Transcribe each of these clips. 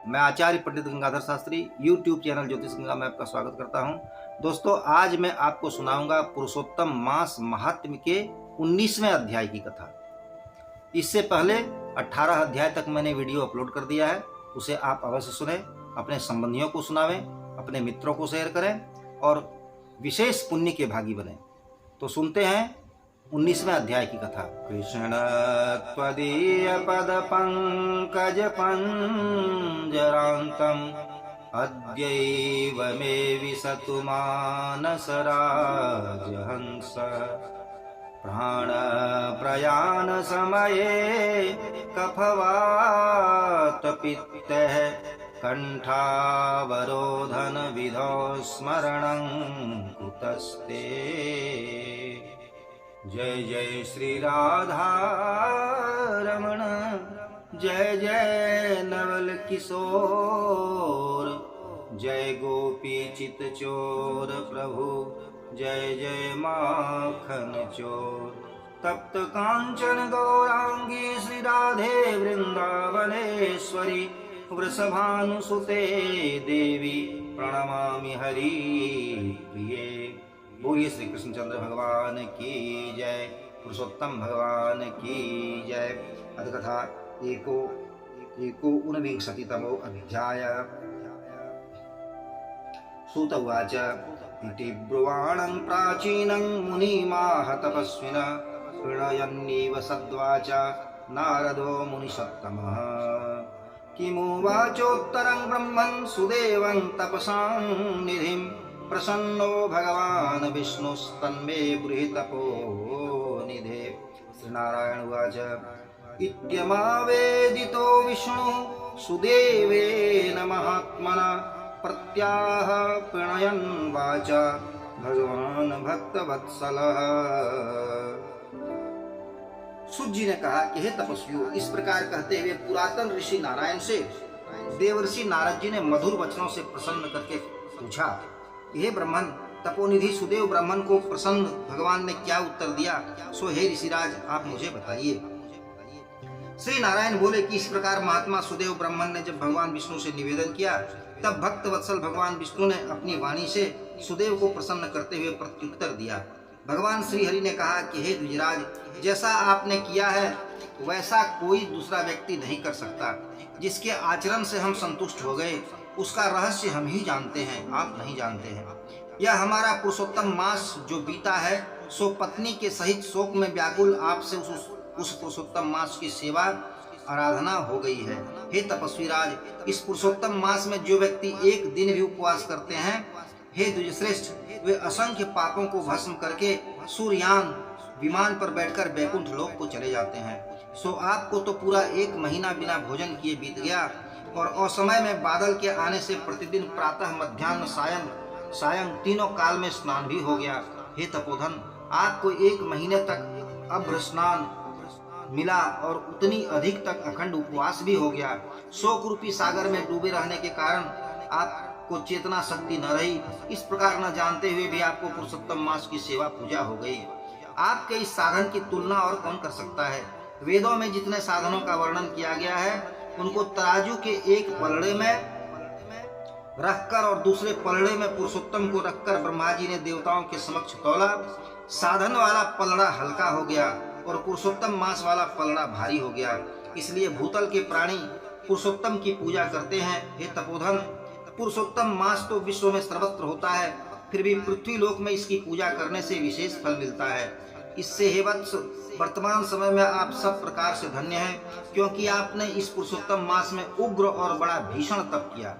मैं आचार्य पंडित Gangadhar Shastri YouTube channel ज्योतिष गंगा में आपका स्वागत करता हूं। दोस्तों, आज मैं आपको सुनाऊंगा पुरुषोत्तम मास महात्म्य के 19वें अध्याय की कथा। इससे पहले 18 अध्याय तक मैंने वीडियो अपलोड कर दिया है, उसे आप अवश्य सुने, अपने संबंधियों को सुनावें, अपने मित्रों को शेयर करें और विशेष पुण्य के भागी बने। तो सुनते हैं 19वें अध्याय की कथा। कृष्ण त्वदीय पद पंकज पंजरांतम अद्यैव मे विसतु मानस राजहंस प्राण प्रयाण समये कफवात पित्तः कंठावरोधन विधौ स्मरणं कुतस्ते। जय जय श्री राधा रमण, जय जय नवल किशोर, जय गोपी चित चोर प्रभु, जय जय माखन चोर। तप्त कांचन गौरांगी श्री राधे वृंदावनेश्वरी, वृषभानुसुते देवी प्रणमामि हरि प्रिये। बोलिए श्री कृष्णचंद्र भगवान की जय, पुरुषोत्तम भगवान की जय। अधकथा एको ऊनविंशतितमो अध्याय। सूत उवाच इति ब्रुवाणं प्राचीनं मुनिमाह तपस्विन प्रणयन्नीव सद्वाचा नारदो मुनिसत्तमः। किमुवाचोत्तरं ब्रह्मन् सुदेवं तपसां निधिं प्रसन्नो भगवान् विष्णुस्तन्मे ब्रूहि तपोनिधे। श्रीनारायण उवाच इत्यमावेदितो विष्णुः सुदेवेन महात्मना प्रत्याह प्रणयन् वाचा भगवान् भक्तवत्सलः। सूत जी ने कहा कि हे तपस्वियों, इस प्रकार कहते हुए पुरातन ऋषि नारायण से देवर्षि नारद जी ने मधुर वचनों से प्रसन्न करके पूछा, हे ब्रह्मन, तपोनिधि सुदेव ब्राह्मण को प्रसन्न भगवान ने क्या उत्तर दिया, सो हे ऋषिराज आप मुझे बताइए। श्री नारायण बोले कि इस प्रकार महात्मा सुदेव ब्राह्मण ने जब भगवान विष्णु से निवेदन किया, तब भक्त वत्सल भगवान विष्णु ने अपनी वाणी से सुदेव को प्रसन्न करते हुए प्रत्युत्तर दिया। भगवान श्री हरि ने कहा कि हे द्विजराज, जैसा आपने किया है वैसा कोई दूसरा व्यक्ति नहीं कर सकता। जिसके आचरण से हम संतुष्ट हो गए उसका रहस्य हम ही जानते हैं, आप नहीं जानते हैं। यह हमारा पुरुषोत्तम मास जो बीता है, सो पत्नी के सहित शोक में व्याकुल आपसे उस पुरुषोत्तम मास की सेवा आराधना हो गई है। हे तपस्वी राज, इस पुरुषोत्तम मास में जो व्यक्ति एक दिन भी उपवास करते हैं, हे द्विजश्रेष्ठ, वे असंख्य पापों को भस्म करके सूर्ययान विमान पर बैठकर बैकुंठ लोक को चले जाते हैं। सो आपको तो पूरा 1 महीना बिना भोजन किए बीत गया और असमय में बादल के आने से प्रतिदिन प्रातः मध्याह्न सायं तीनों काल में स्नान भी हो गया। हे तपोधन, आपको 1 महीने तक अभ्र स्नान मिला और उतनी अधिक तक अखंड उपवास भी हो गया। शोक रूपी सागर में डूबे रहने के कारण आपको चेतना शक्ति न रही। इस प्रकार न जानते हुए भी आपको पुरुषोत्तम मास की सेवा पूजा हो गई। आपके इस साधन की तुलना और कौन कर सकता है। वेदों में जितने साधनों का वर्णन किया गया है, उनको तराजू के एक पलड़े में रखकर और दूसरे पलड़े में पुरुषोत्तम को रखकर ब्रह्मा जी ने देवताओं के समक्ष तौला। साधन वाला पलड़ा हल्का हो गया और पुरुषोत्तम मास वाला पलड़ा भारी हो गया। इसलिए भूतल के प्राणी पुरुषोत्तम की पूजा करते हैं। हे तपोधन, पुरुषोत्तम मास तो विश्व में सर्वत्र होता है, फिर भी पृथ्वी लोक में इसकी पूजा करने से विशेष फल मिलता है। इससे हे वत्स, वर्तमान समय में आप सब प्रकार से धन्य हैं, क्योंकि आपने इस पुरुषोत्तम मास में उग्र और बड़ा भीषण तप किया।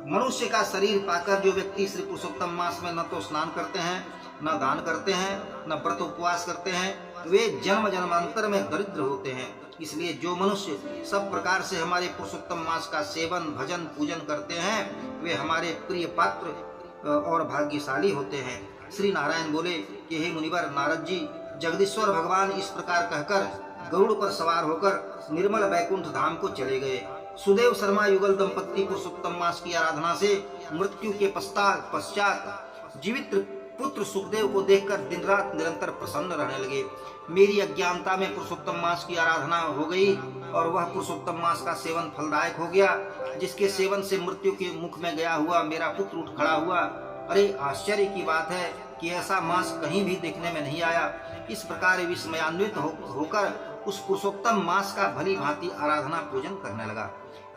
मनुष्य का शरीर पाकर जो व्यक्ति श्री पुरुषोत्तम मास में न तो स्नान करते हैं, न दान करते हैं, न व्रत उपवास करते हैं, वे जन्म जन्मांतर में दरिद्र होते हैं। इसलिए जो मनुष्य सब प्रकार से हमारे पुरुषोत्तम मास का सेवन भजन पूजन करते हैं, वे हमारे प्रिय पात्र और भाग्यशाली होते हैं। श्री नारायण बोले कि हे मुनिवर नारद जी, जगदीश्वर भगवान इस प्रकार कहकर गरुड़ पर सवार होकर निर्मल वैकुंठ धाम को चले गए। सुदेव शर्मा युगल दंपत्ति पुरुषोत्तम मास की आराधना से मृत्यु के पश्चात जीवित पुत्र सुखदेव को देखकर दिन रात निरंतर प्रसन्न रहने लगे। मेरी अज्ञानता में पुरुषोत्तम मास की आराधना हो गई और वह पुरुषोत्तम मास का सेवन फलदायक हो गया, जिसके सेवन से मृत्यु के मुख में गया हुआ मेरा पुत्र उठ खड़ा हुआ। अरे आश्चर्य की बात है कि ऐसा मास कहीं भी देखने में नहीं आया। इस प्रकार विस्मयान्वित होकर उस पुरुषोत्तम मास का भली भांति आराधना पूजन करने लगा।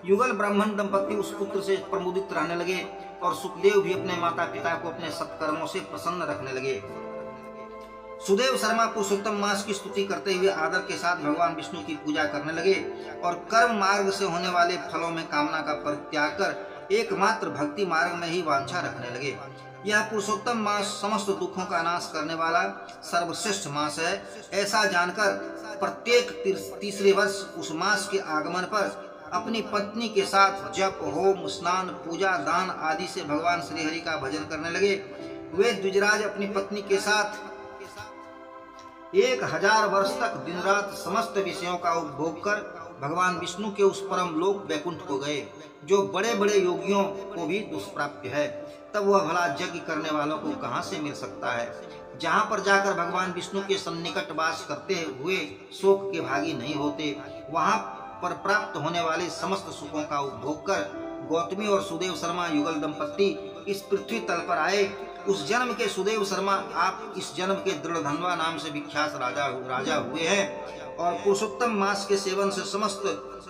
युगल ब्राह्मण दंपति उस पुत्र से प्रमुदित रहने लगे और सुखदेव भी अपने माता पिता को अपने सत्कर्मों से प्रसन्न रखने लगे। सुदेव शर्मा पुरुषोत्तम मास की स्तुति करते हुए आदर के साथ भगवान विष्णु की पूजा करने लगे और कर्म मार्ग से होने वाले फलों में कामना का परित्याग कर एकमात्र भक्ति मार्ग में ही वांछा रखने लगे। यह पुरुषोत्तम मास समस्त दुखों का नाश करने वाला सर्वश्रेष्ठ मास है। ऐसा जानकर प्रत्येक तीसरे वर्ष उस मास के आगमन पर अपनी पत्नी के साथ जप, होम, स्नान, पूजा, दान आदि से भगवान श्री हरि का भजन करने लगे। वे द्विजराज अपनी पत्नी के साथ 1000 वर्ष तक दिन रात समस्त विषयों का उपभोग कर भगवान विष्णु के उस परम लोक वैकुंठ को गए, जो बड़े बड़े योगियों को भी दुष्प्राप्य है। तब वह भला यज्ञ करने वालों को कहां से मिल सकता है। जहां पर जाकर भगवान विष्णु के सन्निकट वास करते हुए शोक के भागी नहीं होते, वहां पर प्राप्त होने वाले समस्त सुखों का उपभोग कर गौतमी और सुदेव शर्मा युगल दंपति इस पृथ्वी तल पर आए। उस जन्म के सुदेव शर्मा आप इस जन्म के दृढ़धनवा नाम से विख्यात राजा हुए हैं और पुरुषोत्तम मास के सेवन से समस्त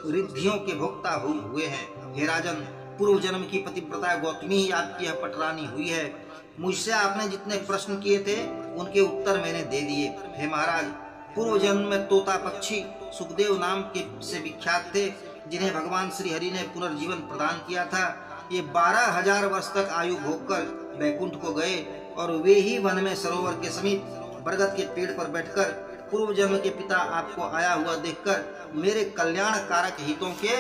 रिद्धियों के भोक्ता हुए हैं। हे राजन, पूर्व जन्म की पतिव्रता गौतमी ही आपकी यह पटरानी हुई है। मुझसे आपने जितने प्रश्न किए थे उनके उत्तर मैंने दे दिए। हे महाराज, पूर्व जन्म में तोता पक्षी सुखदेव नाम के से विख्यात थे, जिन्हें भगवान श्री हरि ने पुनर्जीवन प्रदान किया था। ये 12,000 वर्ष तक आयु भोग कर वैकुंठ को गए और वे ही वन में सरोवर के समीप बरगद के पेड़ पर बैठकर पूर्व जन्म के पिता आपको आया हुआ देखकर मेरे कल्याण कारक हितों के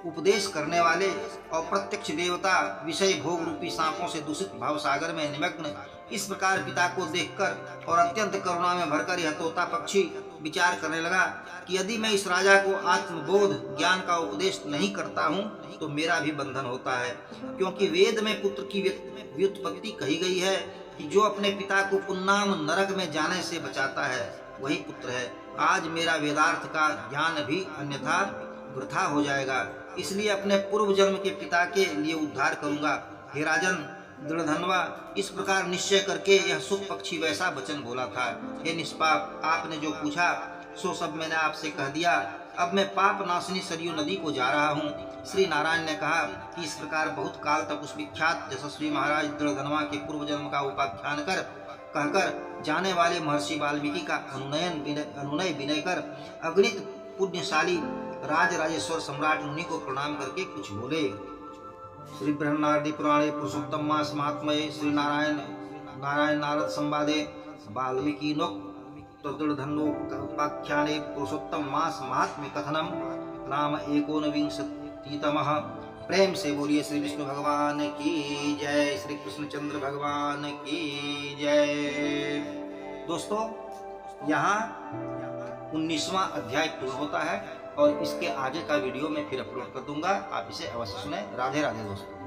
उपदेश करने वाले और प्रत्यक्ष देवता विषय भोग रूपी सांपों से दूषित भाव सागर में निमग्न इस प्रकार पिता को देखकर और अत्यंत करुणा में भरकर यह तोता पक्षी विचार करने लगा कि यदि मैं इस राजा को आत्मबोध ज्ञान का उपदेश नहीं करता हूँ तो मेरा भी बंधन होता है, क्योंकि वेद में पुत्र की व्युत्पत्ति कही गई है कि जो अपने पिता को पुन्नाम नरक में जाने से बचाता है वही पुत्र है। आज मेरा वेदार्थ का ज्ञान भी अन्यथा वृथा हो जाएगा, इसलिए अपने पूर्व जन्म के पिता के लिए उद्धार करूंगा। हे राजन दृढ़धनवा, इस प्रकार निश्चय करके यह सुख पक्षी वैसा वचन बोला था। हे निष्पाप, आपने जो पूछा सो सब मैंने आपसे कह दिया। अब मैं पाप नाशिनी सरयू नदी को जा रहा हूँ। श्री नारायण ने कहा कि इस प्रकार बहुत काल तक उस विख्यात यशस्वी महाराज दृढ़धनवा के पूर्व जन्म का उपाख्यान कहकर जाने वाले महर्षि वाल्मीकि का अनुनय विनय कर अगणित पुण्यशाली राजेश्वर सम्राट मुनि को प्रणाम करके कुछ बोले। श्री बृहन्नारदी पुराणे पुरुषोत्तम मास महात्मये श्री नारायण नारद संवादे वाल्मीकि दृढ़धन्योपाख्याने पुरुषोत्तम मास महात्म्य कथनम नाम 19तमः। प्रेम से बोलिए श्री विष्णु भगवान की जय, श्री कृष्णचंद्र भगवान की जय। दोस्तों, यहाँ 19वां अध्याय पूर्ण होता है और इसके आगे का वीडियो मैं फिर अपलोड कर दूंगा। आप इसे अवश्य सुने। राधे राधे दोस्तों।